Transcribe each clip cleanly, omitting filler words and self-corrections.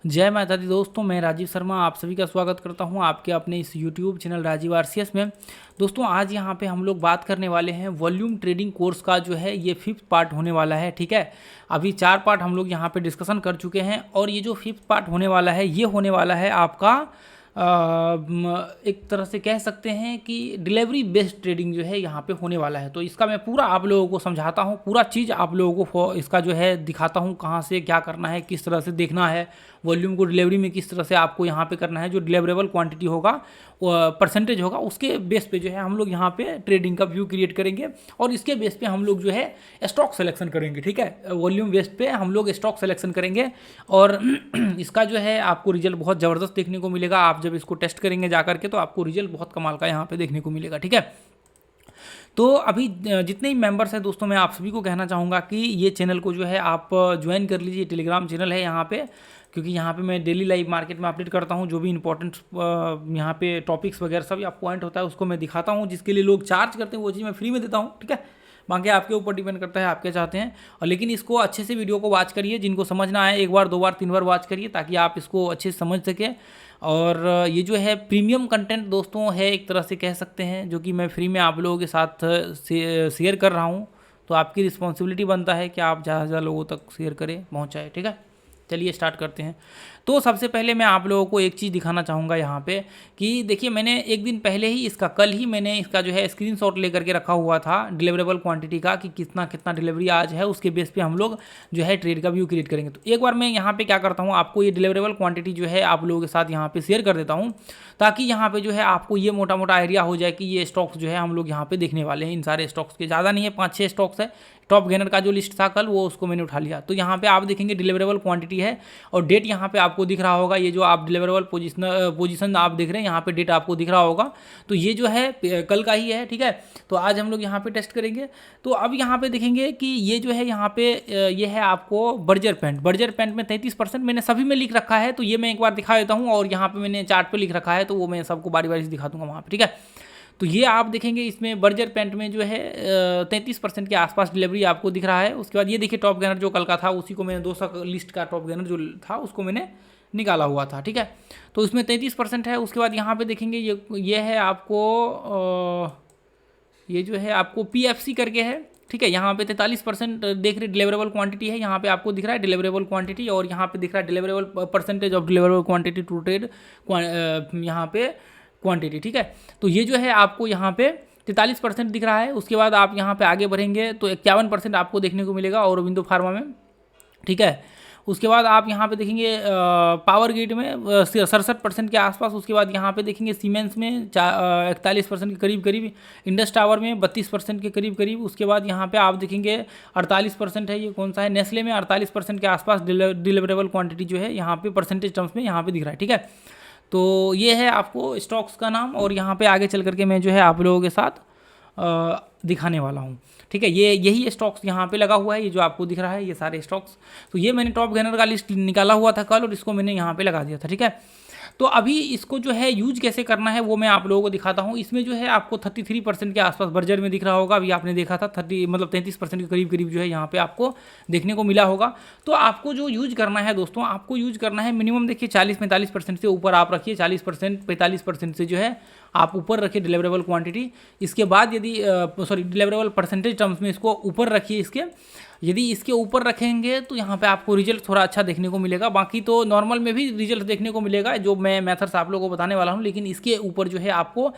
जय माता दी दोस्तों, मैं राजीव शर्मा आप सभी का स्वागत करता हूं आपके अपने इस YouTube चैनल राजीव आरसीएस में। दोस्तों आज यहां पे हम लोग बात करने वाले हैं वॉल्यूम ट्रेडिंग कोर्स का जो है ये 5th पार्ट होने वाला है। ठीक है, अभी 4 पार्ट हम लोग यहां पे डिस्कशन कर चुके हैं और ये जो 5th पार्ट होने वाला है ये होने वाला है आपका एक तरह से कह सकते हैं कि डिलीवरी बेस्ड ट्रेडिंग जो है यहाँ पे होने वाला है। तो इसका मैं पूरा आप लोगों को समझाता हूँ, पूरा चीज़ आप लोगों को इसका जो है दिखाता हूँ, कहाँ से क्या करना है, किस तरह से देखना है वॉल्यूम को, डिलीवरी में किस तरह से आपको यहाँ पे करना है, जो डिलीवरेबल क्वांटिटी होगा परसेंटेज होगा उसके बेस पे जो है हम लोग यहाँ पे ट्रेडिंग का व्यू क्रिएट करेंगे और इसके बेस पे हम लोग जो है स्टॉक सिलेक्शन करेंगे। ठीक है, वॉल्यूम बेस्ड पे हम लोग स्टॉक सिलेक्शन करेंगे और इसका जो है आपको रिजल्ट बहुत ज़बरदस्त देखने को मिलेगा। आप जब इसको टेस्ट करेंगे जा करके तो आपको रिजल्ट बहुत कमाल का यहाँ पे देखने को मिलेगा। ठीक है, तो अभी जितने ही मेंबर्स हैं दोस्तों, मैं आप सभी को कहना चाहूँगा कि ये चैनल को जो है आप ज्वाइन कर लीजिए। टेलीग्राम चैनल है यहाँ पे, क्योंकि यहाँ पे मैं डेली लाइव मार्केट में अपडेट करता हूँ, जो भी इंपॉर्टेंट यहाँ पे टॉपिक्स वगैरह सब या पॉइंट होता है उसको मैं दिखाता हूँ। जिसके लिए लोग चार्ज करते हैं वो चीज़ मैं फ्री में देता हूँ। ठीक है, बाकी आपके ऊपर डिपेंड करता है आप क्या चाहते हैं। और लेकिन इसको अच्छे से वीडियो को वॉच करिए, जिनको समझना है 1 बार 2 बार 3 बार वॉच करिए ताकि आप इसको अच्छे से समझ सकें। और ये जो है प्रीमियम कंटेंट दोस्तों है, एक तरह से कह सकते हैं, जो कि मैं फ्री में आप लोगों के साथ शेयर कर रहा हूँ। तो आपकी रिस्पॉन्सिबिलिटी बनता है कि आप ज़्यादा से ज़्यादा लोगों तक शेयर करें, पहुँचाएँ। ठीक है, चलिए स्टार्ट करते हैं। तो सबसे पहले मैं आप लोगों को एक चीज़ दिखाना चाहूँगा यहाँ पे कि देखिए, मैंने एक दिन पहले ही कल ही मैंने इसका जो है स्क्रीनशॉट लेकर के रखा हुआ था डिलीवरेबल क्वांटिटी का, कि कितना कितना डिलीवरी आज है, उसके बेस पे हम लोग जो है ट्रेड का व्यू क्रिएट करेंगे। तो एक बार मैं यहाँ पे क्या करता हूँ, आपको ये डिलीवरेबल क्वांटिटी जो है आप लोगों के साथ यहाँ पे शेयर कर देता हूँ, ताकि यहाँ पे जो है आपको ये मोटा मोटा आइडिया हो जाए कि ये स्टॉक्स जो है हम लोग यहाँ पे देखने वाले हैं। इन सारे स्टॉक्स के ज़्यादा नहीं है, 5-6 स्टॉक्स है। टॉप गेनर का जो लिस्ट था कल, वो उसको मैंने उठा लिया। तो यहाँ पे आप देखेंगे डिलीवरेबल क्वांटिटी है और डेट यहाँ पे आपको दिख रहा होगा। ये जो आप डिलीवरेबल पोजीशन आप देख रहे हैं, यहाँ पे डेट आपको दिख रहा होगा। तो ये जो है कल का ही है। ठीक है, तो आज हम लोग यहाँ पे टेस्ट करेंगे। तो अब यहाँ पे देखेंगे कि ये जो है यहाँ पे ये है आपको बर्जर पेंट में 33% मैंने सभी में लिख रखा है। तो ये मैं एक बार दिखा देता हूँ और यहाँ पे मैंने चार्ट पे लिख रखा है, तो वो मैं सबको बारी बारी से दिखा दूंगा वहाँ पे। ठीक है, तो ये आप देखेंगे इसमें बर्जर पेंट में जो है 33% के आसपास डिलीवरी आपको दिख रहा है। उसके बाद ये देखिए टॉप गेनर जो कल का था, उसी को मैंने 200 लिस्ट का टॉप गेनर जो था उसको मैंने निकाला हुआ था। ठीक है, तो इसमें 33% है। उसके बाद यहाँ पे देखेंगे ये है आपको ये जो है आपको PFC करके है। ठीक है, यहाँ पे 43% देख रहे डिलीवरेबल क्वांटिटी है, यहाँ पे आपको दिख रहा है डिलीवरेबल क्वांटिटी, और यहाँ पे दिख रहा है deliverable percentage of deliverable quantity to trade यहाँ पे क्वांटिटी। ठीक है, तो ये जो है आपको यहाँ पे 43% दिख रहा है। उसके बाद आप यहाँ पे आगे बढ़ेंगे तो 51% आपको देखने को मिलेगा औरोबिंदो फार्मा में। ठीक है, उसके बाद आप यहाँ पे देखेंगे पावर ग्रिड में 67% के आसपास। उसके बाद यहाँ पे देखेंगे सीमेंस में 41% के करीब, इंडस टावर में 32% के करीब। उसके बाद यहाँ पे आप देखेंगे 48% है, ये कौन सा है, नेस्ले में 48% के आसपास डिलीवरेबल क्वांटिटी जो है यहाँ पे परसेंटेज टर्म्स में यहाँ पे दिख रहा है। ठीक है, तो ये है आपको स्टॉक्स का नाम, और यहाँ पे आगे चल करके मैं जो है आप लोगों के साथ दिखाने वाला हूँ। ठीक है, यही स्टॉक्स यहाँ पे लगा हुआ है, ये जो आपको दिख रहा है ये सारे स्टॉक्स। तो ये मैंने टॉप गेनर का लिस्ट निकाला हुआ था कल और इसको मैंने यहाँ पे लगा दिया था। ठीक है, तो अभी इसको जो है यूज कैसे करना है वो मैं आप लोगों को दिखाता हूँ। इसमें जो है आपको 33% के आसपास बर्जर में दिख रहा होगा, अभी आपने देखा था 33% के करीब जो है यहाँ पे आपको देखने को मिला होगा। तो आपको जो यूज करना है दोस्तों, आपको यूज करना है मिनिमम देखिए 40-45% से ऊपर आप रखिए, 40%-45% से जो है आप ऊपर रखिए डिलीवरेबल क्वांटिटी। इसके बाद यदि डिलीवरेबल परसेंटेज टर्म्स में इसको ऊपर रखिए। यदि इसके ऊपर रखेंगे तो यहाँ पे आपको रिजल्ट थोड़ा अच्छा देखने को मिलेगा। बाकी तो नॉर्मल में भी रिजल्ट देखने को मिलेगा, जो मैं मेथड्स आप लोगों को बताने वाला हूँ। लेकिन इसके ऊपर जो है आपको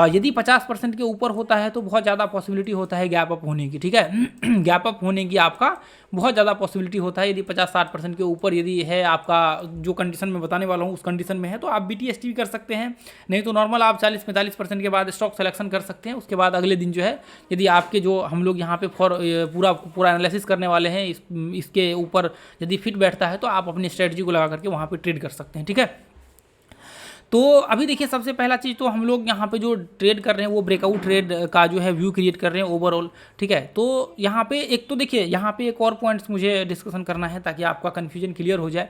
यदि 50% के ऊपर होता है तो बहुत ज़्यादा पॉसिबिलिटी होता है गैप अप होने की। ठीक है, गैप अप होने की आपका बहुत ज़्यादा पॉसिबिलिटी होता है। यदि 50-60% के ऊपर यदि है आपका, जो कंडीशन मैं बताने वाला हूँ उस कंडीशन में है, तो आप BTST भी कर सकते हैं। नहीं तो नॉर्मल आप 40-45% के बाद स्टॉक सिलेक्शन कर सकते हैं। उसके बाद अगले दिन जो है यदि आपके जो हम लोग यहाँ पे पूरा एनालिसिस करने वाले हैं इसके ऊपर यदि फिट बैठता है तो आप अपनी स्ट्रेटजी को लगा करके वहाँ पे ट्रेड कर सकते हैं। ठीक है, तो अभी देखिए सबसे पहला चीज़ तो हम लोग यहाँ पे जो ट्रेड कर रहे हैं वो ब्रेकआउट ट्रेड का जो है व्यू क्रिएट कर रहे हैं ओवरऑल, ठीक है। तो यहाँ पे एक तो देखिए यहाँ पे एक और पॉइंट्स मुझे डिस्कशन करना है ताकि आपका कन्फ्यूजन क्लियर हो जाए।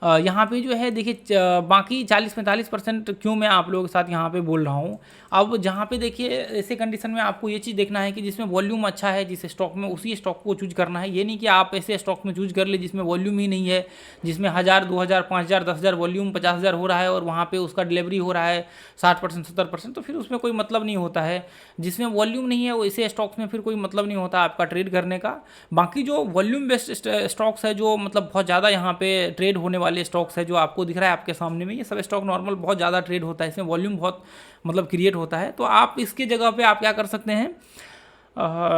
यहाँ पे जो है देखिए बाकी 40-45% क्यों मैं आप लोगों के साथ यहाँ पे बोल रहा हूँ। अब जहाँ पे देखिए ऐसे कंडीशन में आपको ये चीज़ देखना है कि जिसमें वॉल्यूम अच्छा है जिस स्टॉक में, उसी स्टॉक को चूज करना है। ये नहीं कि आप ऐसे स्टॉक में चूज कर ले जिसमें वॉल्यूम ही नहीं है, जिसमें 1000, 2000, 5000, 10,000 वॉल्यूम 50,000 हो रहा है और वहाँ पे उसका डिलीवरी हो रहा है 60%, 70%, तो फिर उसमें कोई मतलब नहीं होता है। जिसमें वॉल्यूम नहीं है वैसे स्टॉक्स में फिर कोई मतलब नहीं होता आपका ट्रेड करने का। बाकी जो वॉल्यूम बेस्ड स्टॉक्स है, जो मतलब बहुत ज़्यादा यहाँ पे ट्रेड होने वाले स्टॉक्स है, जो आपको दिख रहा है आपके सामने में, ये सब स्टॉक नॉर्मल बहुत ज़्यादा ट्रेड होता है, इसमें वॉल्यूम बहुत मतलब क्रिएट होता है। तो आप इसके जगह पे आप क्या कर सकते हैं,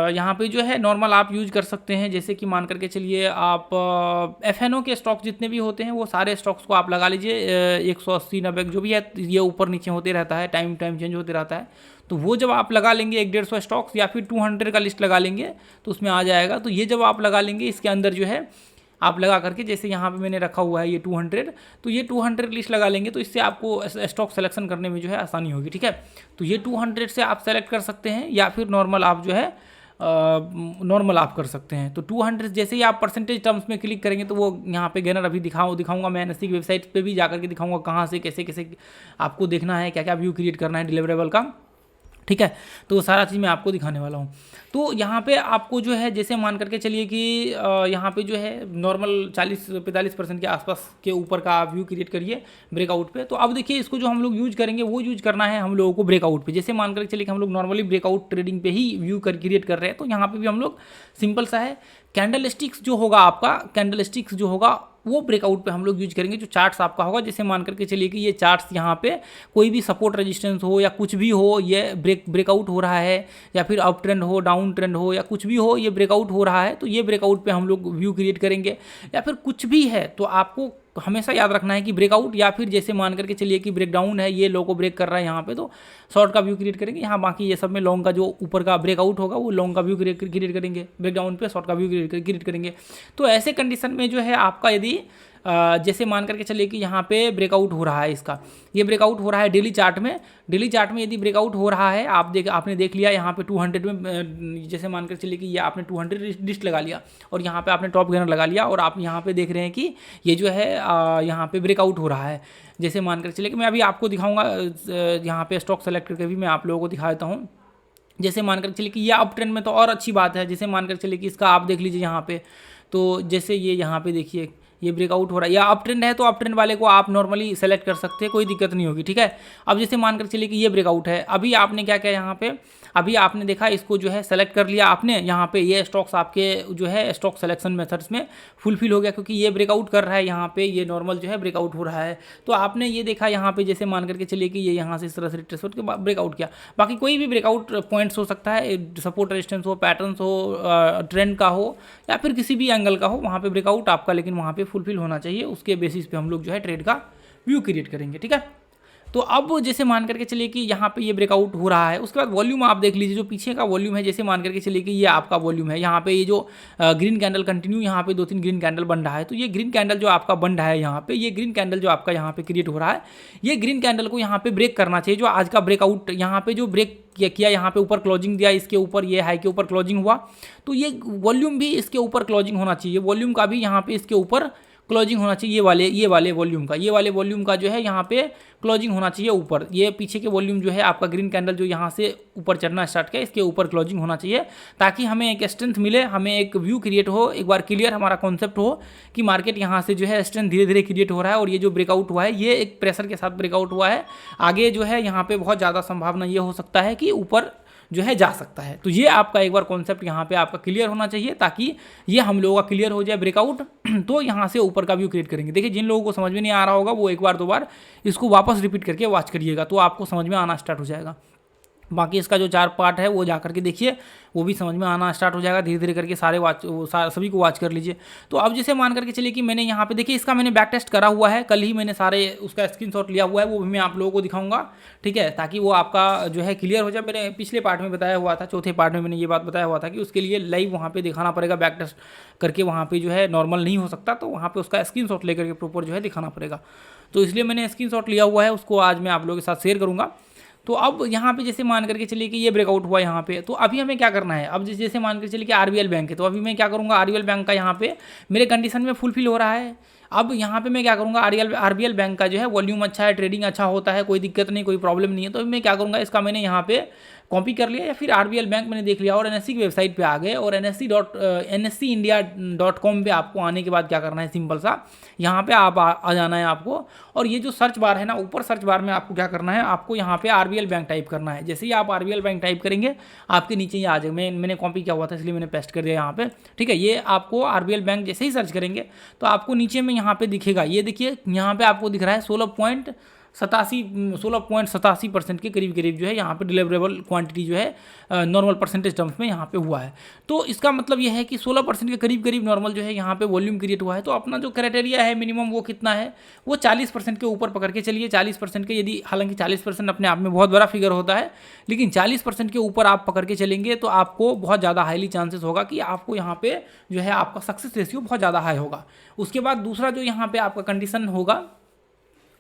यहाँ पे जो है नॉर्मल आप यूज कर सकते हैं। जैसे कि मान करके चलिए आप एफएनओ के स्टॉक जितने भी होते हैं वो सारे स्टॉक्स को आप लगा लीजिए। 180, 90 जो भी है ये ऊपर नीचे होते रहता है, टाइम चेंज होते रहता है। तो वो जब आप लगा लेंगे 150 स्टॉक्स या फिर 200 का लिस्ट लगा लेंगे तो उसमें आ जाएगा। तो ये जब आप लगा लेंगे इसके अंदर जो है आप लगा करके, जैसे यहाँ पे मैंने रखा हुआ है ये 200, तो ये 200 लिस्ट लगा लेंगे तो इससे आपको स्टॉक सेलेक्शन करने में जो है आसानी होगी, ठीक है। तो ये 200 से आप सेलेक्ट कर सकते हैं या फिर नॉर्मल आप जो है नॉर्मल आप कर सकते हैं। तो 200 जैसे ही आप परसेंटेज टर्म्स में क्लिक करेंगे तो वो यहाँ पे गेनर अभी दिखाऊंगा मैं एनएससी की वेबसाइट पे भी जाकर के दिखाऊंगा कहाँ से कैसे कैसे आपको देखना है, क्या क्या व्यू क्रिएट करना है डिलीवरेबल का, ठीक है। तो सारा चीज़ मैं आपको दिखाने वाला हूँ। तो यहाँ पे आपको जो है जैसे मान करके चलिए कि यहाँ पे जो है नॉर्मल 40-45% के आसपास के ऊपर का आप व्यू क्रिएट करिए ब्रेकआउट पे। तो अब देखिए इसको जो हम लोग यूज करेंगे वो यूज करना है हम लोगों को ब्रेकआउट पे। जैसे मान करके चलिए कि हम लोग नॉर्मली ब्रेकआउट ट्रेडिंग पे ही व्यू क्रिएट कर रहे हैं, तो यहाँ पे भी हम लोग सिंपल सा है, कैंडल स्टिक्स जो होगा आपका, कैंडल स्टिक्स जो होगा वो ब्रेकआउट पे हम लोग यूज करेंगे। जो चार्ट्स आपका होगा, जैसे मान करके चलिए कि ये चार्ट्स यहाँ पे कोई भी सपोर्ट रेजिस्टेंस हो या कुछ भी हो, ये ब्रेकआउट हो रहा है या फिर अप ट्रेंड हो, डाउन ट्रेंड हो या कुछ भी हो, ये ब्रेकआउट हो रहा है तो ये ब्रेकआउट पे हम लोग व्यू क्रिएट करेंगे। या फिर कुछ भी है तो आपको हमेशा याद रखना है कि ब्रेकआउट, या फिर जैसे मान करके चलिए कि ब्रेकडाउन है, ये लो को ब्रेक कर रहा है यहाँ पे, तो शॉर्ट का व्यू क्रिएट करेंगे यहाँ। बाकी ये सब में लॉन्ग का जो ऊपर का ब्रेकआउट होगा वो लॉन्ग का व्यू क्रिएट करेंगे, ब्रेकडाउन पे शॉर्ट का व्यू क्रिएट करेंगे। तो ऐसे कंडीशन में जो है आपका यदि जैसे मान करके चलिए कि यहाँ पे ब्रेकआउट हो रहा है, इसका ये ब्रेकआउट हो रहा है डेली चार्ट में, डेली चार्ट में यदि ब्रेकआउट हो रहा है, आपने देख लिया यहाँ पे 200 में, जैसे मान कर चलिए कि ये आपने 200 लिस्ट लगा लिया और यहाँ पे आपने टॉप गेनर लगा लिया और आप यहाँ पे देख रहे हैं कि ये जो है यहाँ पे ब्रेकआउट हो रहा है। जैसे मान कर चलिए कि मैं अभी आपको दिखाऊंगा, यहाँ पे स्टॉक सेलेक्ट करके भी मैं आप लोगों को दिखा देता हूँ। जैसे मानकर चलिए कि ये अप ट्रेंड में तो और अच्छी बात है। जैसे मानकर चलिए कि इसका आप देख लीजिए यहाँ पे, तो जैसे ये यहाँ पे देखिए ये ब्रेकआउट हो रहा है, या अप ट्रेंड है तो अप ट्रेंड वाले को आप नॉर्मली सेलेक्ट कर सकते हैं, कोई दिक्कत नहीं होगी, ठीक है। अब जैसे मानकर चलिए कि ये ब्रेकआउट है, अभी आपने क्या किया यहाँ पे, अभी आपने देखा इसको जो है सेलेक्ट कर लिया आपने, यहाँ पे ये स्टॉक्स आपके जो है स्टॉक सिलेक्शन मेथड्स में फुलफिल हो गया क्योंकि ये ब्रेकआउट कर रहा है, यहाँ पे ये नॉर्मल जो है ब्रेकआउट हो रहा है। तो आपने ये देखा यहाँ पे, जैसे मान करके चलिए कि ये यहाँ से इस तरह से रिट्रेस होकर ब्रेकआउट किया। बाकी कोई भी ब्रेकआउट पॉइंट्स हो सकता है, सपोर्ट रेजिस्टेंस हो, पैटर्न्स हो, ट्रेंड का हो या फिर किसी भी एंगल का हो, वहाँ पे ब्रेकआउट आपका लेकिन वहाँ पे फुलफिल होना चाहिए। उसके बेसिस पे हम लोग जो है ट्रेड का व्यू क्रिएट करेंगे, ठीक है। तो अब जैसे मान करके चलिए कि यहाँ पे ये ब्रेकआउट हो रहा है, उसके बाद वॉल्यूम आप देख लीजिए, जो पीछे का वॉल्यूम है, जैसे मान करके चलिए कि ये आपका वॉल्यूम है, यहाँ पे ये जो ग्रीन कैंडल कंटिन्यू यहाँ पे 2-3 ग्रीन कैंडल बन रहा है, तो ये ग्रीन कैंडल जो आपका बन रहा है यहाँ पे, ये ग्रीन कैंडल जो आपका यहाँ पे क्रिएट हो रहा है, ये ग्रीन कैंडल को यहाँ पे ब्रेक करना चाहिए। जो आज का ब्रेकआउट यहाँ पे जो ब्रेक किया, यहाँ पे ऊपर क्लोजिंग दिया, इसके ऊपर ये हाई के ऊपर क्लोजिंग हुआ, तो ये वॉल्यूम भी इसके ऊपर क्लोजिंग होना चाहिए, वॉल्यूम का भी यहाँ पे इसके ऊपर क्लोजिंग होना चाहिए। ये वाले वॉल्यूम का जो है यहाँ पे क्लोजिंग होना चाहिए ऊपर। ये पीछे के वॉल्यूम जो है आपका ग्रीन कैंडल जो यहाँ से ऊपर चढ़ना स्टार्ट किया, इसके ऊपर क्लोजिंग होना चाहिए, ताकि हमें एक स्ट्रेंथ मिले, हमें एक व्यू क्रिएट हो, एक बार क्लियर हमारा कॉन्सेप्ट हो कि मार्केट यहाँ से जो है स्ट्रेंथ धीरे धीरे क्रिएट हो रहा है और ये जो ब्रेकआउट हुआ है ये एक प्रेशर के साथ ब्रेकआउट हुआ है। आगे जो है यहाँ पे बहुत ज़्यादा संभावना ये हो सकता है कि ऊपर जो है जा सकता है। तो ये आपका एक बार कॉन्सेप्ट यहाँ पे आपका क्लियर होना चाहिए, ताकि ये हम लोगों का क्लियर हो जाए ब्रेकआउट, तो यहाँ से ऊपर का व्यू क्रिएट करेंगे। देखिए जिन लोगों को समझ में नहीं आ रहा होगा वो एक बार दो बार इसको वापस रिपीट करके वॉच करिएगा, तो आपको समझ में आना स्टार्ट हो जाएगा। बाकी इसका जो 4 पार्ट है वो जा करके देखिए, वो भी समझ में आना स्टार्ट हो जाएगा धीरे धीरे करके। सभी को वॉच कर लीजिए। तो अब जैसे मान करके चलिए कि मैंने यहाँ पे देखिए इसका मैंने बैक टेस्ट करा हुआ है, कल ही मैंने सारे उसका स्क्रीनशॉट लिया हुआ है, वो भी मैं आप लोगों को दिखाऊंगा, ठीक है, ताकि वो आपका जो है क्लियर हो जाए। मैंने पिछले पार्ट में बताया हुआ था, चौथे पार्ट में मैंने ये बात बताया हुआ था कि उसके लिए लाइव वहाँ पर दिखाना पड़ेगा, बैक टेस्ट करके वहाँ पर जो है नॉर्मल नहीं हो सकता, तो वहाँ पर उसका स्क्रीनशॉट लेकर के प्रॉपर जो है दिखाना पड़ेगा। तो इसलिए मैंने स्क्रीनशॉट लिया हुआ है, उसको आज मैं आप लोगों के साथ शेयर करूँगा। तो अब यहाँ पे जैसे मान करके चलिए कि ये ब्रेकआउट हुआ यहाँ पे, तो अभी हमें क्या करना है, अब जैसे मान कर चलिए कि आरबीएल बैंक है, तो अभी मैं क्या करूँगा, आरबीएल बैंक का यहाँ पे मेरे कंडीशन में फुलफिल हो रहा है। अब यहाँ पे मैं क्या करूँगा, आरबीएल बैंक का जो है वॉल्यूम अच्छा है, ट्रेडिंग अच्छा होता है, कोई दिक्कत नहीं, कोई प्रॉब्लम नहीं है। तो अभी मैं क्या करूँगा, इसका मैंने यहाँ पे कॉपी कर लिया, या फिर आरबीएल बैंक मैंने देख लिया और एनएससी की वेबसाइट पे आ गए, और NSE.India.com पे आपको आने के बाद क्या करना है, सिंपल सा यहाँ पे आप आ जाना है आपको। और ये जो सर्च बार है ना, ऊपर सर्च बार में आपको क्या करना है, आपको यहाँ पे आरबीएल बैंक टाइप करना है। जैसे ही आप आरबीएल बैंक टाइप करेंगे आपके नीचे ही आ जाएगा। मैंने कॉपी किया हुआ था इसलिए मैंने पेस्ट कर दिया यहाँ पे, ठीक है। ये आपको आरबीएल बैंक जैसे ही सर्च करेंगे तो आपको नीचे में यहाँ पे दिखेगा, ये देखिए यहाँ पे आपको दिख रहा है 16.87% के करीब करीब जो है यहाँ पे डिलीवरेबल क्वांटिटी जो है नॉर्मल परसेंटेज टर्म्स में यहाँ पे हुआ है। तो इसका मतलब यह है कि 16% के करीब करीब नॉर्मल जो है यहाँ पे वॉल्यूम क्रिएट हुआ है। तो अपना जो क्राइटेरिया है मिनिमम वो कितना है, वो 40% के ऊपर पकड़ के चलिए। 40% के, यदि हालांकि 40% अपने आप में बहुत बड़ा फिगर होता है, लेकिन 40% के ऊपर आप पकड़ के चलेंगे तो आपको बहुत ज़्यादा हाईली चांसेस होगा कि आपको यहाँ पे जो है आपका सक्सेस रेशियो बहुत ज़्यादा हाई होगा। उसके बाद दूसरा जो यहाँ पे आपका कंडीशन होगा,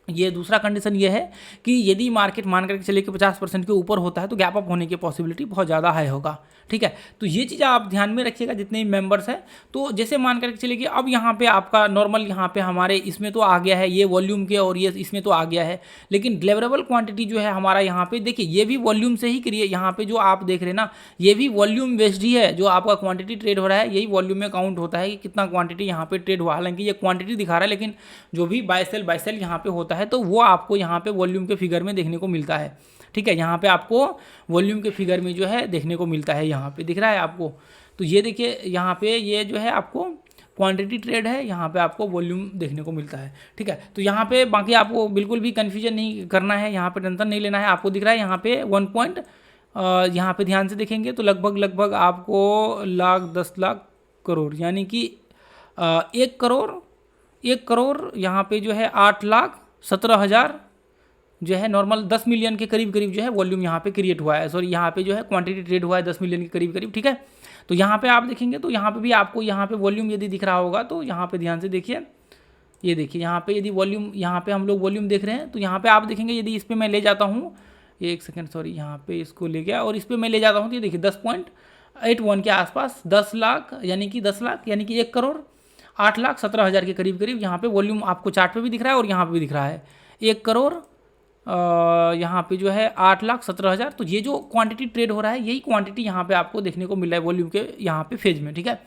ये दूसरा कंडीशन ये है कि यदि मार्केट मान करके चलिए कि 50% के ऊपर होता है तो गैप अप होने की पॉसिबिलिटी बहुत ज़्यादा हाई होगा, ठीक है। तो ये चीज़ आप ध्यान में रखिएगा जितने भी मेंबर्स हैं। तो जैसे मान करके चलिए कि अब यहाँ पे आपका नॉर्मल यहाँ पे हमारे इसमें तो आ गया है ये वॉल्यूम के, और ये इसमें तो आ गया है, लेकिन डिलीवरेबल क्वांटिटी जो है हमारा यहाँ पे देखिए ये भी वॉल्यूम से ही क्रिएट, यहाँ पे जो आप देख रहे हैं ना ये भी वॉल्यूम बेस्ड ही है। जो आपका क्वांटिटी ट्रेड हो रहा है यही वॉल्यूम में काउंट होता है कि कितना क्वांटिटी यहाँ पे ट्रेड हुआ। हालांकि ये क्वांटिटी दिखा रहा है, लेकिन जो भी बाय सेल यहाँ पे होता है तो वो आपको यहाँ पे वॉल्यूम के फिगर में देखने को मिलता है, ठीक है। यहाँ पे आपको वॉल्यूम के फिगर में जो है देखने को मिलता है, यहाँ पे दिख रहा है आपको। तो ये देखिए यहाँ पे ये जो है आपको क्वांटिटी ट्रेड है, यहाँ पे आपको वॉल्यूम देखने को मिलता है, ठीक है। तो यहाँ पे बाकी आपको बिल्कुल भी कन्फ्यूजन नहीं करना है, यहाँ पे टेंशन नहीं लेना है। आपको दिख रहा है यहाँ पे 1 पॉइंट, यहाँ पे ध्यान से देखेंगे तो लगभग आपको 10 लाख करोड़, यानी कि 1 करोड़ यहाँ पे जो है 8,17,000 जो है नॉर्मल 10 मिलियन के करीब करीब जो है वॉल्यूम यहाँ पे क्रिएट हुआ है। सॉरी, यहाँ पे जो है क्वांटिटी ट्रेड हुआ है 10 मिलियन के करीब करीब, ठीक है। तो यहाँ पे आप देखेंगे तो यहाँ पे भी आपको यहाँ पे वॉल्यूम यदि दिख रहा होगा तो यहाँ पे ध्यान से देखिए, ये देखिए यहाँ पे यदि वॉल्यूम, यहाँ पे हम लोग वॉल्यूम देख रहे हैं तो यहाँ पे आप देखेंगे यदि इस पर मैं ले जाता हूँ, एक सेकेंड सॉरी, यहाँ पे इसको ले गया और इस पर मैं ले जाता हूँ तो ये देखिए 10.81 के आसपास 10 लाख यानी कि 1 करोड़ 8,17,000 के करीब करीब यहाँ पे वॉल्यूम आपको चार्ट पे भी दिख रहा है और यहाँ पे भी दिख रहा है 1 करोड़ यहाँ पे जो है 8,17,000। तो ये जो क्वांटिटी ट्रेड हो रहा है यही क्वांटिटी यहाँ पे आपको देखने को मिल रहा है वॉल्यूम के यहाँ पे फेज में, ठीक है।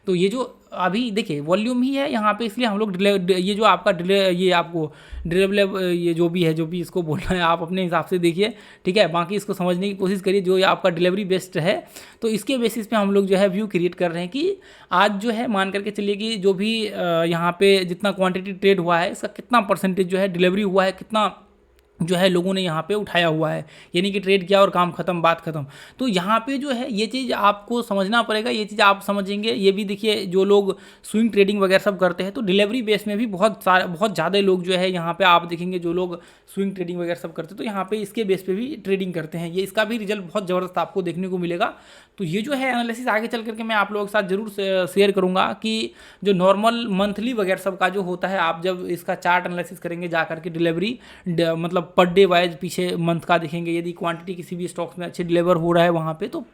तो ये जो अभी देखिए वॉल्यूम ही है यहाँ पे, इसलिए हम लोग ये जो आपका ये आपको डिलीवरेबल ये जो भी इसको बोलना है आप अपने हिसाब से देखिए, ठीक है। बाकी इसको समझने की कोशिश करिए। जो ये आपका डिलीवरी बेस्ड है तो इसके बेसिस पे हम लोग जो है व्यू क्रिएट कर रहे हैं कि आज जो है मान करके चलिए कि जो भी यहाँ पे जितना क्वांटिटी ट्रेड हुआ है इसका कितना परसेंटेज जो है डिलीवरी हुआ है, कितना जो है लोगों ने यहाँ पे उठाया हुआ है, यानी कि ट्रेड किया और काम खत्म, बात खत्म। तो यहाँ पे जो है ये चीज़ आपको समझना पड़ेगा। ये चीज़ आप समझेंगे, ये भी देखिए जो लोग स्विंग ट्रेडिंग वगैरह सब करते हैं तो डिलीवरी बेस में भी बहुत ज़्यादा लोग जो है यहाँ पे आप देखेंगे जो लोग स्विंग ट्रेडिंग वगैरह सब करते हैं तो यहाँ पे इसके बेस पे भी ट्रेडिंग करते हैं। ये इसका भी रिजल्ट बहुत ज़बरदस्त आपको देखने को मिलेगा। तो ये जो है एनालिसिस आगे चल करके मैं आप लोगों के साथ जरूर शेयर करूँगा कि जो नॉर्मल मंथली वगैरह सब का जो होता है, आप जब इसका चार्ट एनालिसिस करेंगे जा करके डिलीवरी मतलब पर डे वाइज पीछे मंथ का देखेंगे, यदि क्वांटिटी किसी भी स्टॉक्स में अच्छे डिलीवर हो रहा है वहाँ पे तो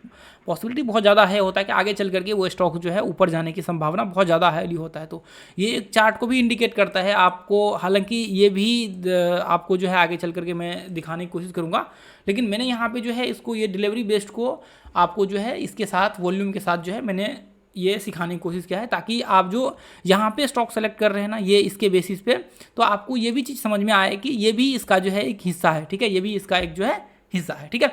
पॉसिबिलिटी बहुत ज़्यादा है होता है कि आगे चल करके वो स्टॉक जो है ऊपर जाने की संभावना बहुत ज़्यादा हाईली होता है। तो ये एक चार्ट को भी इंडिकेट करता है आपको। हालांकि ये भी आपको जो है आगे चल करके मैं दिखाने की कोशिश करूँगा, लेकिन मैंने यहाँ पे जो है इसको ये डिलीवरी बेस्ड को आपको जो है इसके साथ वॉल्यूम के साथ जो है मैंने ये सिखाने की कोशिश किया है, ताकि आप जो यहाँ पे स्टॉक सेलेक्ट कर रहे हैं ना ये इसके बेसिस पे, तो आपको ये भी चीज़ समझ में आए कि ये भी इसका जो है एक हिस्सा है, ठीक है। ये भी इसका एक जो है हिस्सा है, ठीक है।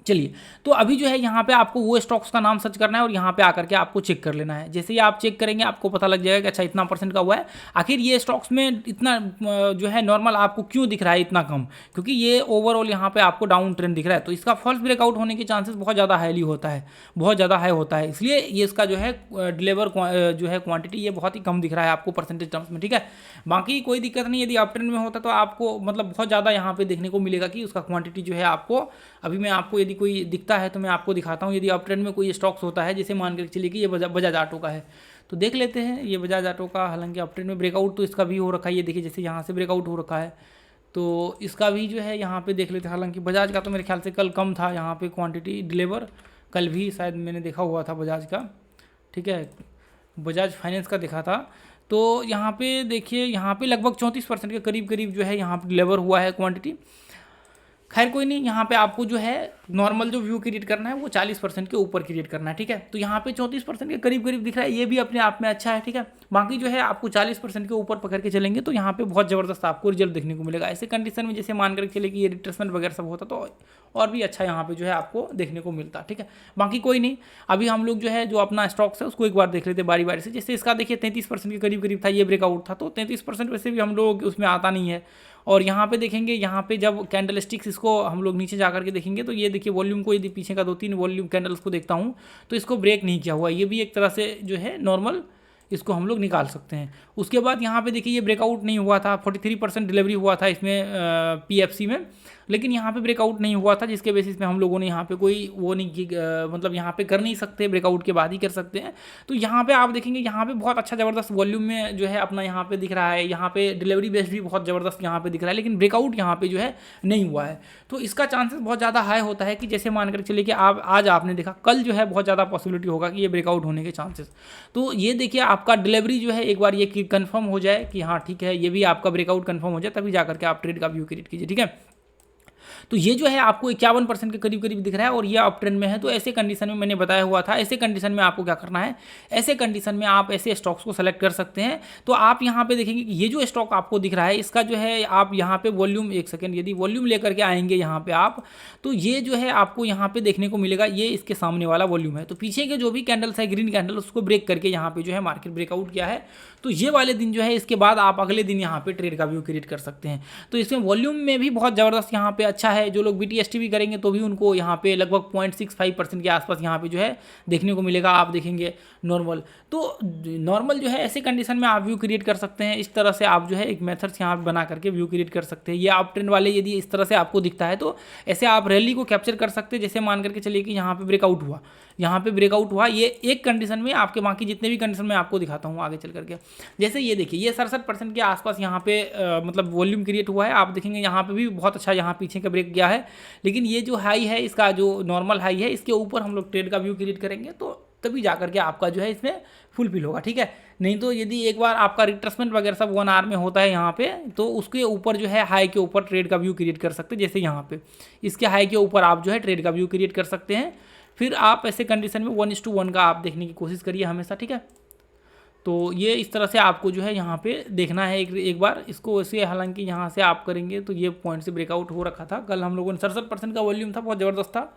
चलिए, तो अभी जो है यहाँ पे आपको वो स्टॉक्स का नाम सर्च करना है और यहाँ पे आकर के आपको चेक कर लेना है। जैसे ही आप चेक करेंगे आपको पता लग जाएगा कि अच्छा इतना % का हुआ है। आखिर ये स्टॉक्स में इतना जो है नॉर्मल आपको क्यों दिख रहा है इतना कम, क्योंकि ये ओवरऑल यहाँ पे आपको डाउन ट्रेंड दिख रहा है, तो इसका फॉल्स ब्रेकआउट होने के चांसेस बहुत ज़्यादा हाईली होता है, बहुत ज़्यादा हाई होता है। इसलिए ये इसका जो है डिलीवर जो है क्वांटिटी ये बहुत ही कम दिख रहा है आपको परसेंटेज टर्म्स में, ठीक है। बाकी कोई दिक्कत नहीं, यदि अप ट्रेंड में होता तो आपको मतलब बहुत ज़्यादा यहाँ पे देखने को मिलेगा कि उसका क्वांटिटी जो है आपको, अभी मैं आपको यदि कोई दिखता है तो मैं आपको दिखाता हूँ। यदि अप ट्रेंड में कोई स्टॉक्स होता है, जैसे मान कर चलिए कि ये बजाज ऑटो का है, तो देख लेते हैं ये बजाज ऑटो का। हालांकि अप ट्रेंड में ब्रेकआउट तो इसका भी हो रखा है, ये देखिए जैसे यहाँ से ब्रेकआउट हो रखा है, तो इसका भी जो है यहाँ पे देख लेते हैं। हालांकि बजाज का तो मेरे ख्याल से कल कम था यहाँ पे क्वांटिटी डिलीवर, कल भी शायद मैंने देखा हुआ था बजाज का, ठीक है, बजाज फाइनेंस का देखा था। तो यहाँ पे देखिए यहाँ पे लगभग 34% के करीब करीब जो है यहाँ पे डिलीवर हुआ है क्वांटिटी। खैर कोई नहीं, यहाँ पे आपको जो है नॉर्मल जो व्यू क्रिएट करना है वो 40% के ऊपर क्रिएट करना है, ठीक है। तो यहाँ पे 34% के करीब करीब दिख रहा है, ये भी अपने आप में अच्छा है, ठीक है। बाकी जो है आपको 40% के ऊपर पकड़ के चलेंगे तो यहाँ पे बहुत ज़बरदस्त आपको रिजल्ट देखने को मिलेगा। ऐसे कंडीशन में जैसे मान कर चले कि ये रिट्रेसमेंट वगैरह सब होता तो और भी अच्छा यहाँ पे जो है आपको देखने को मिलता, ठीक है। बाकी कोई नहीं, अभी हम लोग जो है जो अपना स्टॉक्स है उसको एक बार देख लेते हैं बारी बारी से। जैसे इसका देखिए 33% के करीब करीब था, ये ब्रेकआउट था, तो 33% वैसे भी हम लोग उसमें आता नहीं है। और यहाँ पे देखेंगे, यहाँ पे जब कैंडल स्टिक्स इसको हम लोग नीचे जा करके देखेंगे तो ये देखिए वॉल्यूम को, यदि पीछे का 2-3 वॉल्यूम कैंडल्स को देखता हूँ तो इसको ब्रेक नहीं किया हुआ, ये भी एक तरह से जो है नॉर्मल इसको हम लोग निकाल सकते हैं। उसके बाद यहाँ पे देखिए ये ब्रेकआउट नहीं हुआ था, 43% डिलीवरी हुआ था इसमें पीएफसी में, लेकिन यहाँ पे ब्रेकआउट नहीं हुआ था, जिसके बेसिस पे हम लोगों ने यहाँ पे कोई वो नहीं की, मतलब यहाँ पे कर नहीं सकते, ब्रेकआउट के बाद ही कर सकते हैं। तो यहाँ पे आप देखेंगे यहाँ पे बहुत अच्छा ज़बरदस्त वॉल्यूम में जो है अपना यहाँ पे दिख रहा है, यहाँ पे डिलीवरी बेस्ड भी बहुत ज़बरदस्त यहाँ पे दिख रहा है, लेकिन ब्रेकआउट यहाँ पे जो है नहीं हुआ है। तो इसका चांसेस बहुत ज़्यादा हाई होता है कि जैसे मान कर चलिए कि आप आज आपने देखा, कल जो है बहुत ज़्यादा पॉसिबिलिटी होगा कि ये ब्रेकआउट होने के चांसेस। तो ये देखिए आपका डिलीवरी जो है एक बार ये कंफर्म हो जाए कि हाँ ठीक है, ये भी आपका ब्रेकआउट कंफर्म हो जाए, तभी जाकर के आप ट्रेड का व्यू क्रिएट कीजिए, ठीक है। तो ये जो है आपको 51% के करीब करीब दिख रहा है और ये अप ट्रेंड में है। तो ऐसे कंडीशन में मैंने बताया हुआ था, ऐसे कंडीशन में आपको क्या करना है, ऐसे कंडीशन में आप ऐसे स्टॉक्स को सेलेक्ट कर सकते हैं। तो आप यहाँ पे देखेंगे कि ये जो स्टॉक आपको दिख रहा है इसका जो है आप यहाँ पे वॉल्यूम, एक सेकेंड, यदि वॉल्यूम लेकर के आएंगे यहाँ पे आप, तो ये जो है आपको यहाँ पे देखने को मिलेगा, ये इसके सामने वाला वॉल्यूम है। तो पीछे के जो भी कैंडल्स है ग्रीन कैंडल, उसको ब्रेक करके यहाँ पे जो है मार्केट ब्रेकआउट किया है, तो ये वाले दिन जो है इसके बाद आप अगले दिन यहाँ पे ट्रेड का व्यू क्रिएट कर सकते हैं। तो इसमें वॉल्यूम में भी बहुत ज़बरदस्त यहाँ पे अच्छा है। जो लोग BTST भी करेंगे तो भी उनको यहाँ पे लगभग 0.65% के आसपास यहाँ पे जो है देखने को मिलेगा। आप देखेंगे नॉर्मल, तो नॉर्मल जो है ऐसे कंडीशन में आप व्यू क्रिएट कर सकते हैं। इस तरह से आप जो है एक मेथड्स यहाँ बना करके व्यू क्रिएट कर सकते हैं। ये आप ट्रेंड वाले यदि इस तरह से आपको दिखता है तो ऐसे आप रैली को कैप्चर कर सकते हैं। जैसे मान करके चलिए कि यहाँ पे ब्रेकआउट हुआ, यहाँ पे ब्रेकआउट हुआ, ये एक कंडीशन में, आपके बाकी जितने भी कंडीशन में आपको दिखाता हूँ आगे चल करके। जैसे ये देखिए ये 67% के आसपास यहाँ पे मतलब वॉल्यूम क्रिएट हुआ है। आप देखेंगे यहाँ पे भी बहुत अच्छा यहाँ पीछे का ब्रेक गया है, लेकिन ये जो हाई है इसका, जो नॉर्मल हाई है, इसके ऊपर हम लोग ट्रेड का व्यू क्रिएट करेंगे तो तभी जा करके आपका जो है इसमें फुलफिल होगा, ठीक है। नहीं तो यदि एक बार आपका रिट्रेसमेंट वगैरह सब 1 आवर में होता है यहाँ पे, तो उसके ऊपर जो है हाई के ऊपर ट्रेड का व्यू क्रिएट कर सकते हैं। जैसे यहाँ पे इसके हाई के ऊपर आप जो है ट्रेड का व्यू क्रिएट कर सकते हैं। फिर आप ऐसे कंडीशन में 1:1 का आप देखने की कोशिश करिए हमेशा, ठीक है। तो ये इस तरह से आपको जो है यहाँ पे देखना है एक बार इसको वैसे। हालांकि यहाँ से आप करेंगे तो ये पॉइंट से ब्रेकआउट हो रखा था, कल हम लोगों ने 67% का वॉल्यूम था, बहुत ज़बरदस्त था।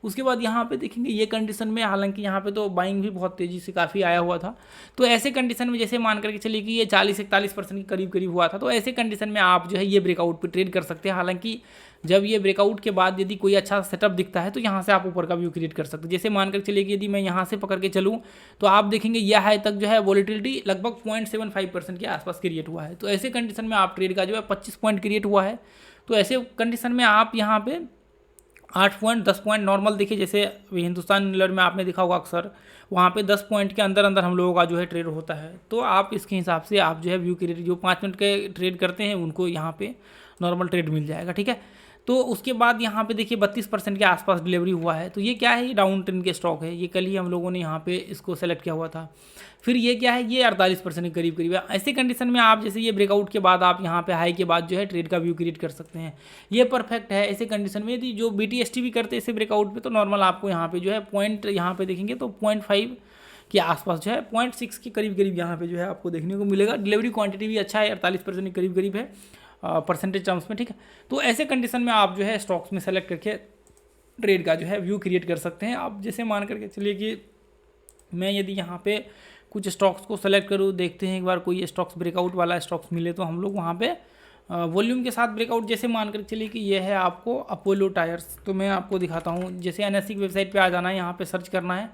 उसके बाद यहाँ पे देखेंगे ये कंडीशन में, हालांकि यहाँ पे तो बाइंग भी बहुत तेज़ी से काफ़ी आया हुआ था। तो ऐसे कंडीशन में जैसे मान करके चलिए कि ये 40-41% के करीब करीब हुआ था, तो ऐसे कंडीशन में आप जो है ये ब्रेकआउट पे ट्रेड कर सकते हैं। हालांकि जब ये ब्रेकआउट के बाद यदि कोई अच्छा सेटअप दिखता है तो यहाँ से आप ऊपर का व्यू क्रिएट कर सकते हैं। जैसे मान कर चलिए कि यदि मैं यहाँ से पकड़ के चलूँ तो आप देखेंगे यह हाई तक जो है वॉलेटिलिटी लगभग 0.75% के आसपास क्रिएट हुआ है। तो ऐसे कंडीशन में आप ट्रेड का जो है 25 पॉइंट क्रिएट हुआ है। तो ऐसे कंडीशन में आप यहाँ पे 8 पॉइंट 10 पॉइंट नॉर्मल देखिए, जैसे हिंदुस्तान यूनिलीवर में आपने देखा होगा अक्सर वहाँ पे 10 पॉइंट के अंदर अंदर हम लोगों का जो है ट्रेड होता है। तो आप इसके हिसाब से आप जो है व्यू क्रिएट, जो 5 मिनट के ट्रेड करते हैं उनको यहाँ पे नॉर्मल ट्रेड मिल जाएगा, ठीक है। तो उसके बाद यहाँ पे देखिए 32% के आसपास डिलीवरी हुआ है। तो ये क्या है, ये डाउन ट्रेंड के स्टॉक है, ये कल ही हम लोगों ने यहाँ पे इसको सेलेक्ट किया हुआ था। फिर ये क्या है, ये 48% के करीब करीब है। ऐसे कंडीशन में आप जैसे ये ब्रेकआउट के बाद आप यहाँ पे हाई के बाद जो है ट्रेड का व्यू क्रिएट कर सकते हैं, ये परफेक्ट है। ऐसे कंडीशन में यदि जो BTST भी करते हैं ऐसे ब्रेकआउट पे, तो नॉर्मल आपको यहाँ पे जो है पॉइंट यहाँ पे देखेंगे तो 0.5 के आसपास जो है 0.6 के करीब करीब यहाँ पे जो है आपको देखने को मिलेगा। डिलीवरी क्वांटिटी भी अच्छा है, 48% के करीब करीब है परसेंटेज टर्म्स में, ठीक है। तो ऐसे कंडीशन में आप जो है स्टॉक्स में सेलेक्ट करके ट्रेड का जो है व्यू क्रिएट कर सकते हैं आप। जैसे मान करके चलिए कि मैं यदि यहाँ पे कुछ स्टॉक्स को सेलेक्ट करूँ, देखते हैं एक बार कोई स्टॉक्स ब्रेकआउट वाला स्टॉक्स मिले तो हम लोग वहाँ पे वॉल्यूम के साथ ब्रेकआउट, जैसे मान कर चलिए कि ये है आपको अपोलो टायर्स। तो मैं आपको दिखाता हूँ, जैसे एनएससी की वेबसाइट पे आ जाना है, यहाँ पे सर्च करना है,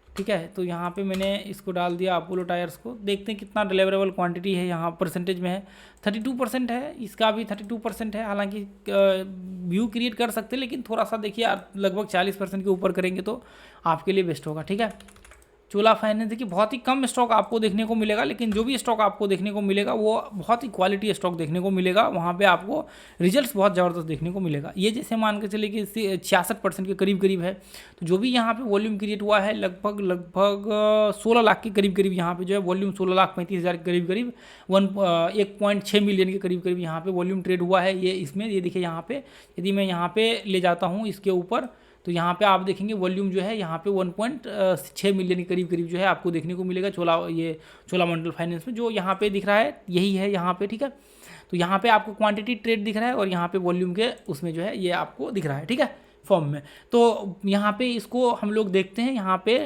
ठीक है। तो यहाँ पे मैंने इसको डाल दिया अपोलो टायर्स को, देखते हैं कितना डिलीवरेबल क्वांटिटी है, यहाँ परसेंटेज में है 32% है, इसका भी 32% है। हालांकि व्यू क्रिएट कर सकते हैं, लेकिन थोड़ा सा देखिए लगभग 40% के ऊपर करेंगे तो आपके लिए बेस्ट होगा, ठीक है। चोला फाइनेंस देखिए बहुत ही कम स्टॉक आपको देखने को मिलेगा, लेकिन जो भी स्टॉक आपको देखने को मिलेगा वो बहुत ही क्वालिटी स्टॉक देखने को मिलेगा, वहाँ पे आपको रिजल्ट्स बहुत ज़बरदस्त देखने को मिलेगा। ये जैसे मान के चलिए कि 66% के करीब करीब है। तो जो भी यहाँ पे वॉल्यूम क्रिएट हुआ है लगभग 16 लाख के करीब करीब यहाँ पे जो है वॉल्यूम 16,35,000 के करीब करीब 1.6 मिलियन के करीब करीब यहाँ पे वॉल्यूम ट्रेड हुआ है। ये इसमें ये देखिए यहाँ पे यदि मैं यहाँ पे ले जाता हूँ इसके ऊपर, तो यहाँ पे आप देखेंगे वॉल्यूम जो है यहाँ पे 1.6 मिलियन के करीब करीब जो है आपको देखने को मिलेगा चोलामंडलम फाइनेंस में, जो यहाँ पे दिख रहा है यही है यहाँ पे, ठीक है। तो यहाँ पे आपको क्वांटिटी ट्रेड दिख रहा है और यहाँ पे वॉल्यूम के उसमें जो है ये आपको दिख रहा है, ठीक है, फॉर्म में। तो यहाँ पे इसको हम लोग देखते हैं यहाँ पे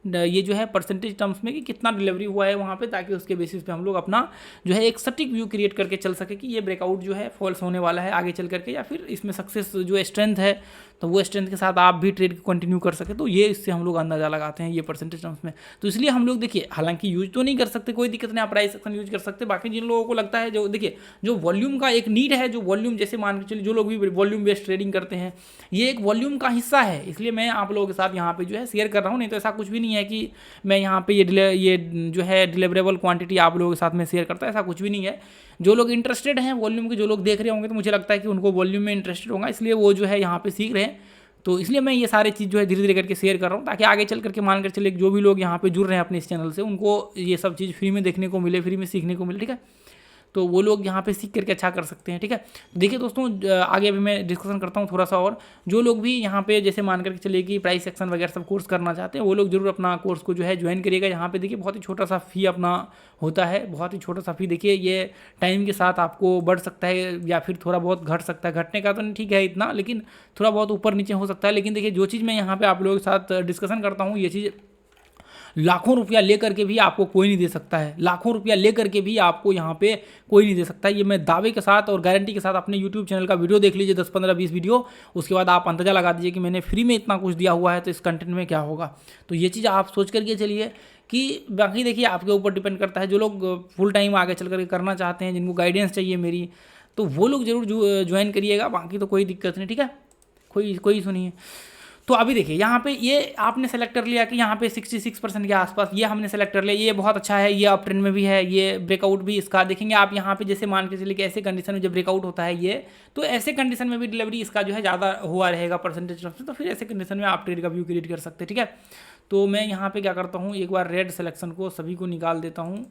ये जो है परसेंटेज टर्म्स में कि कितना डिलीवरी हुआ है वहाँ पे, ताकि उसके बेसिस पे हम लोग अपना जो है एक सटीक व्यू क्रिएट करके चल सके कि ये ब्रेकआउट जो है फॉल्स होने वाला है आगे चल करके, या फिर इसमें सक्सेस जो स्ट्रेंथ है तो वो स्ट्रेंथ के साथ आप भी ट्रेड कंटिन्यू कर सके। तो ये इससे हम लोग अंदाजा लगाते हैं ये परसेंटेज टर्म्स में। तो इसलिए हम लोग देखिए हालांकि यूज तो नहीं कर सकते, कोई दिक्कत नहीं, आप प्राइस एक्शन यूज कर सकते। बाकी जिन लोगों को लगता है, जो देखिए जो वॉल्यूम का एक नीड है, जो वॉल्यूम जैसे मान के चलिए जो लोग भी वॉल्यूम बेस्ड ट्रेडिंग करते हैं, ये एक वॉल्यूम का हिस्सा है, इसलिए मैं आप लोगों के साथ यहाँ पे जो है शेयर कर रहा हूँ। नहीं तो ऐसा कुछ भी नहीं है कि मैं यहाँ पे ये जो है डिलीवरेबल क्वांटिटी आप लोगों के साथ में शेयर करता है, ऐसा कुछ भी नहीं है। जो लोग इंटरेस्टेड हैं वॉल्यूम के, जो लोग देख रहे होंगे, तो मुझे लगता है कि उनको वॉल्यूम में इंटरेस्टेड होगा, इसलिए वो जो है यहाँ पे सीख रहे हैं। तो इसलिए मैं ये सारी चीज़ जो है धीरे धीरे करके शेयर कर रहा हूँ, ताकि आगे चल करके मान कर चले जो भी लोग यहाँ पे जुड़ रहे हैं अपने इस चैनल से, उनको ये सब चीज़ फ्री में देखने को मिले, फ्री में सीखने को मिले, ठीक है। तो वो लोग यहाँ पे सीख करके अच्छा कर सकते हैं, ठीक है। देखिए दोस्तों आगे अभी मैं डिस्कशन करता हूँ थोड़ा सा, और जो लोग भी यहाँ पे जैसे मान करके चलिए कि प्राइस एक्शन वगैरह सब कोर्स करना चाहते हैं, वो लोग जरूर अपना कोर्स को जो है ज्वाइन करिएगा। यहाँ पे देखिए बहुत ही छोटा सा फी अपना होता है, बहुत ही छोटा सा फी। देखिए ये टाइम के साथ आपको बढ़ सकता है या फिर थोड़ा बहुत घट सकता है, घटने का तो नहीं ठीक है इतना, लेकिन थोड़ा बहुत ऊपर नीचे हो सकता है। लेकिन देखिए जो चीज़ मैं यहाँ पे आप लोगों के साथ डिस्कशन करता हूँ, ये चीज़ लाखों रुपया लेकर के भी आपको कोई नहीं दे सकता है, लाखों रुपया लेकर के भी आपको यहाँ पे कोई नहीं दे सकता है। ये मैं दावे के साथ और गारंटी के साथ, अपने यूट्यूब चैनल का वीडियो देख लीजिए 10, 15, 20 वीडियो, उसके बाद आप अंदाजा लगा दीजिए कि मैंने फ्री में इतना कुछ दिया हुआ है तो इस कंटेंट में क्या होगा। तो ये चीज़ आप सोच करके चलिए कि बाकी देखिए आपके ऊपर डिपेंड करता है। जो लोग फुल टाइम आगे चल करके करना चाहते हैं, जिनको गाइडेंस चाहिए मेरी, तो वो लोग जरूर ज्वाइन करिएगा, बाकी तो कोई दिक्कत नहीं, ठीक है, कोई सुनिए। तो अभी देखिए यहाँ पे ये आपने सेलेक्ट कर लिया कि यहाँ पे 66% के आसपास ये हमने सेलेक्ट कर लिया, ये बहुत अच्छा है, ये अप ट्रेंड में भी है, ये ब्रेकआउट भी इसका देखेंगे आप यहाँ पे। जैसे मान के चलिए कि ऐसे कंडीशन में जब ब्रेकआउट होता है ये, तो ऐसे कंडीशन में भी डिलीवरी इसका जो है ज़्यादा हुआ रहेगा परसेंटेज तरफ से, तो फिर ऐसे कंडीशन में आप ट्रेड का व्यू क्रिएट कर सकते हैं, ठीक है। तो मैं यहाँ पर क्या करता हूँ, एक बार रेड सिलेक्शन को सभी को निकाल देता हूँ।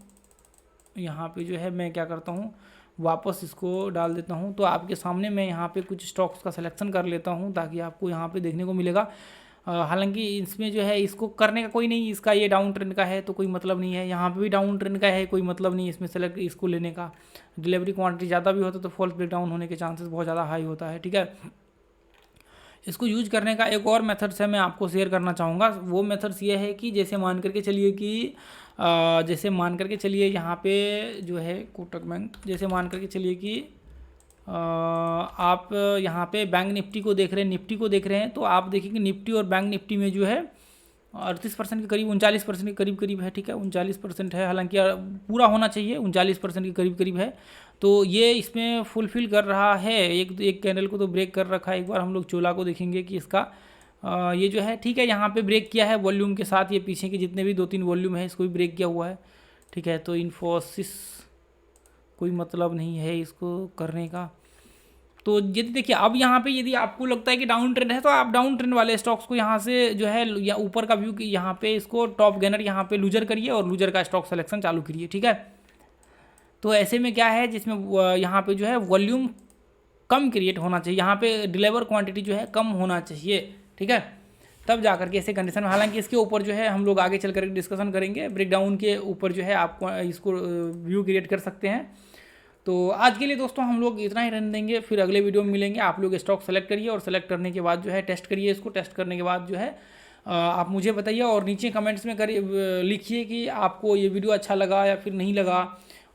यहाँ पर जो है मैं क्या करता हूँ, वापस इसको डाल देता हूं। तो आपके सामने मैं यहाँ पे कुछ स्टॉक्स का सिलेक्शन कर लेता हूं, ताकि आपको यहाँ पे देखने को मिलेगा। हालांकि इसमें जो है इसको करने का कोई नहीं, इसका ये डाउन ट्रेंड का है तो कोई मतलब नहीं है, यहाँ पे भी डाउन ट्रेंड का है, कोई मतलब नहीं इसमें सेलेक्ट इसको लेने का। डिलीवरी क्वांटिटी ज़्यादा भी होता तो फॉल्स ब्रेक डाउन होने के चांसेस बहुत ज़्यादा हाई होता है, ठीक है। इसको यूज करने का एक और मेथड्स है, मैं आपको शेयर करना चाहूँगा। वो मेथड्स ये है कि जैसे मान करके चलिए कि यहाँ पे जो है कोटक बैंक, जैसे मान करके चलिए कि आप यहाँ पे बैंक निफ्टी को देख रहे हैं, निफ्टी को देख रहे हैं, तो आप देखेंगे निफ्टी और बैंक निफ्टी में जो है 38% के करीब, 39% के करीब करीब है, ठीक है, 39% है। हालांकि पूरा होना चाहिए, 39% के करीब करीब है। तो ये इसमें फुलफिल कर रहा है, एक कैंडल को तो ब्रेक कर रखा है। एक बार हम लोग चोला को देखेंगे कि इसका ये जो है ठीक है, यहाँ पे ब्रेक किया है वॉल्यूम के साथ, ये पीछे के जितने भी 2-3 वॉल्यूम है इसको भी ब्रेक किया हुआ है, ठीक है। तो इन्फोसिस कोई मतलब नहीं है इसको करने का। तो यदि देखिए अब यहाँ पे यदि आपको लगता है कि डाउन ट्रेंड है, तो आप डाउन ट्रेंड वाले स्टॉक्स को यहाँ से जो है या ऊपर का व्यू यहाँ पे इसको टॉप गेनर यहाँ पे लूजर करिए और लूजर का स्टॉक सिलेक्शन चालू करिए, ठीक है। तो ऐसे में क्या है, जिसमें यहाँ पे जो है वॉल्यूम कम क्रिएट होना चाहिए, यहाँ पे डिलीवर क्वांटिटी जो है कम होना चाहिए, ठीक है, तब जाकर के ऐसे कंडीशन में। हालांकि इसके ऊपर जो है हम लोग आगे चल कर डिस्कशन करेंगे, ब्रेकडाउन के ऊपर जो है आप इसको व्यू क्रिएट कर सकते हैं। तो आज के लिए दोस्तों हम लोग इतना ही रहने देंगे, फिर अगले वीडियो में मिलेंगे। आप लोग स्टॉक सेलेक्ट करिए और सेलेक्ट करने के बाद जो है टेस्ट करिए इसको। टेस्ट करने के बाद जो है आप मुझे बताइए और नीचे कमेंट्स में करिए, लिखिए कि आपको ये वीडियो अच्छा लगा या फिर नहीं लगा,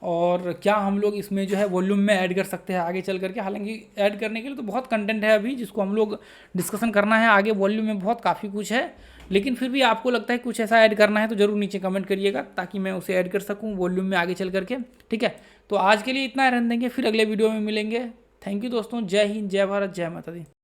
और क्या हम लोग इसमें जो है वॉल्यूम में ऐड कर सकते हैं आगे चल करके। हालांकि ऐड करने के लिए तो बहुत कंटेंट है अभी जिसको हम लोग डिस्कशन करना है आगे। वॉल्यूम में बहुत काफ़ी कुछ है, लेकिन फिर भी आपको लगता है कुछ ऐसा ऐड करना है तो ज़रूर नीचे कमेंट करिएगा ताकि मैं उसे ऐड कर सकूँ वॉल्यूम में आगे चल करके। ठीक है, तो आज के लिए इतना रहने देंगे, फिर अगले वीडियो में मिलेंगे। थैंक यू दोस्तों, जय हिंद, जय भारत, जय माता दी।